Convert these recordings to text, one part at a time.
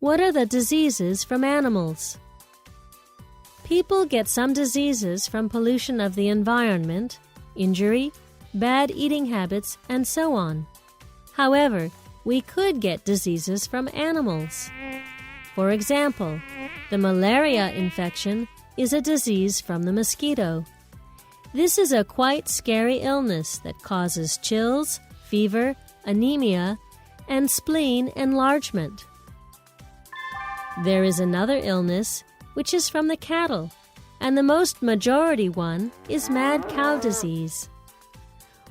What are the diseases from animals? People get some diseases from pollution of the environment, injury, bad eating habits, and so on. However, we could get diseases from animals. For example, the malaria infection is a disease from the mosquito. This is a quite scary illness that causes chills, fever, anemia, and spleen enlargement. There is another illness which is from the cattle, and the most majority one is mad cow disease.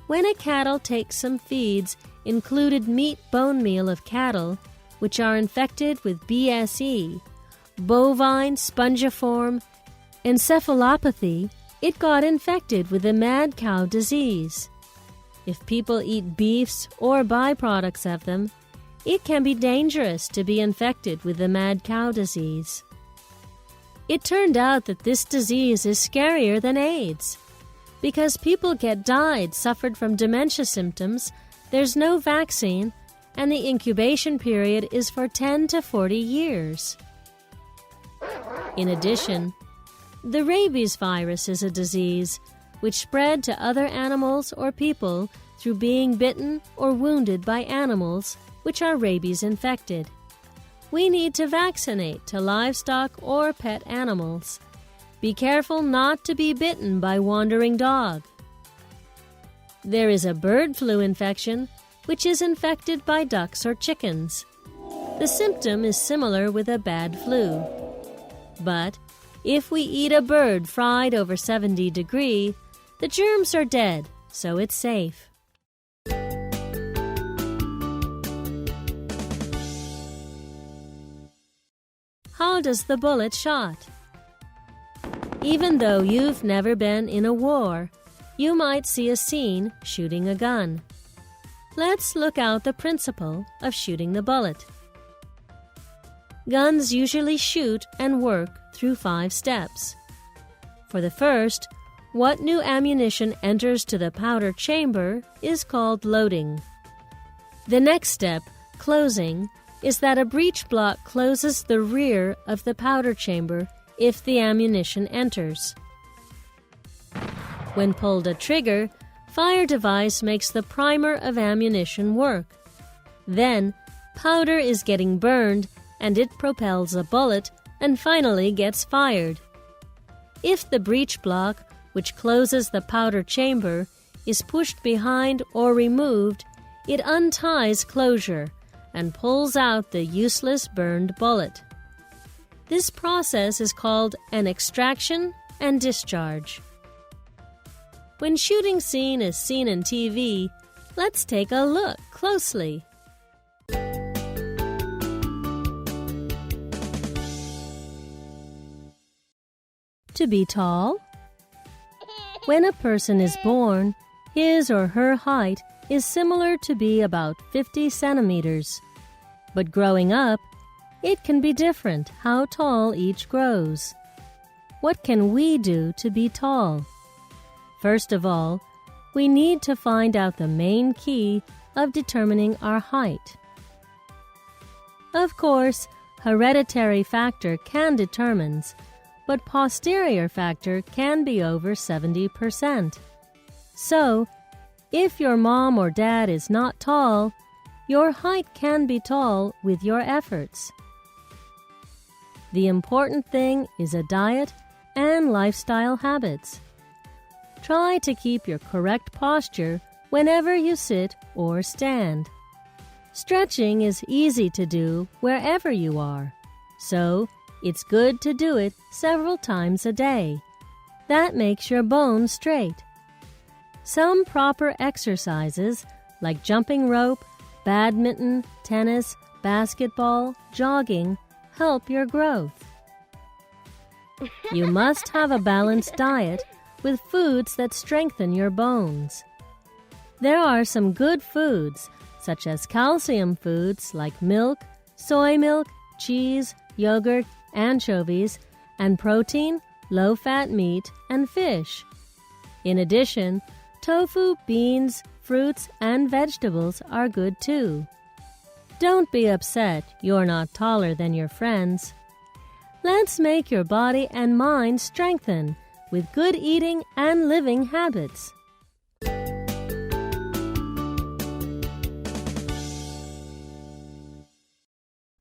When a cattle takes some feeds included meat bone meal of cattle, which are infected with BSE, bovine spongiform encephalopathy, it got infected with the mad cow disease. If people eat beefs or byproducts of them, it can be dangerous to be infected with the mad cow disease. It turned out that this disease is scarier than AIDS. Because people get died suffered from dementia symptoms, there's no vaccine, and the incubation period is for 10 to 40 years. In addition, the rabies virus is a disease which spread to other animals or people through being bitten or wounded by animals which are rabies infected. We need to vaccinate to livestock or pet animals. Be careful not to be bitten by wandering dog. There is a bird flu infection, which is infected by ducks or chickens. The symptom is similar with a bad flu. But if we eat a bird fried over 70 degrees, the germs are dead, so it's safe. How does the bullet shot? Even though you've never been in a war, you might see a scene shooting a gun. Let's look out the principle of shooting the bullet. Guns usually shoot and work through 5 steps. For the first, what new ammunition enters to the powder chamber is called loading. The next step, closing, is that a breech block closes the rear of the powder chamber if the ammunition enters. When pulled a trigger, fire device makes the primer of ammunition work. Then, powder is getting burned and it propels a bullet and finally gets fired. If the breech block, which closes the powder chamber, is pushed behind or removed, it unties closure and pulls out the useless burned bullet. This process is called an extraction and discharge. When shooting scene is seen in TV, let's take a look closely. To be tall? When a person is born, his or her height is similar to be about 50 centimeters. But growing up, it can be different how tall each grows. What can we do to be tall? First of all, we need to find out the main key of determining our height. Of course, hereditary factor can determine, but posterior factor can be over 70%. So, if your mom or dad is not tall, your height can be tall with your efforts. The important thing is a diet and lifestyle habits. Try to keep your correct posture whenever you sit or stand. Stretching is easy to do wherever you are, so it's good to do it several times a day. That makes your bones straight. Some proper exercises like jumping rope, badminton, tennis, basketball, jogging help your growth. You must have a balanced diet with foods that strengthen your bones. There are some good foods, such as calcium foods like milk, soy milk, cheese, yogurt, anchovies, and protein, low-fat meat, and fish. In addition, tofu, beans, fruits, and vegetables are good too. Don't be upset you're not taller than your friends. Let's make your body and mind strengthen with good eating and living habits.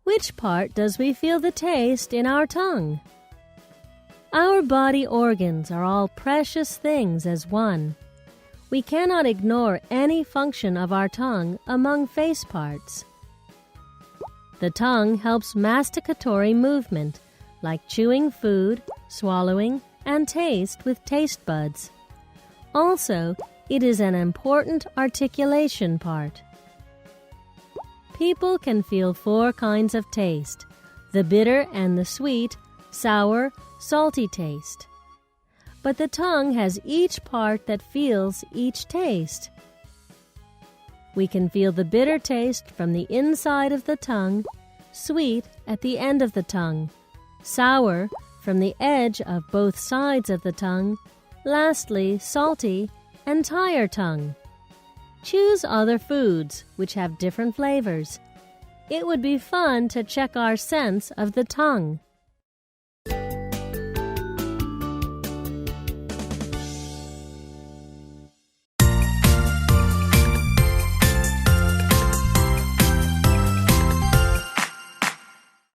Which part does we feel the taste in our tongue? Our body organs are all precious things as one. We cannot ignore any function of our tongue among face parts. The tongue helps masticatory movement, like chewing food, swallowing, and taste with taste buds. Also, it is an important articulation part. People can feel 4 kinds of taste: the bitter and the sweet, sour, salty taste. But the tongue has each part that feels each taste. We can feel the bitter taste from the inside of the tongue, sweet at the end of the tongue, sour from the edge of both sides of the tongue, lastly salty, entire tongue. Choose other foods which have different flavors. It would be fun to check our sense of the tongue.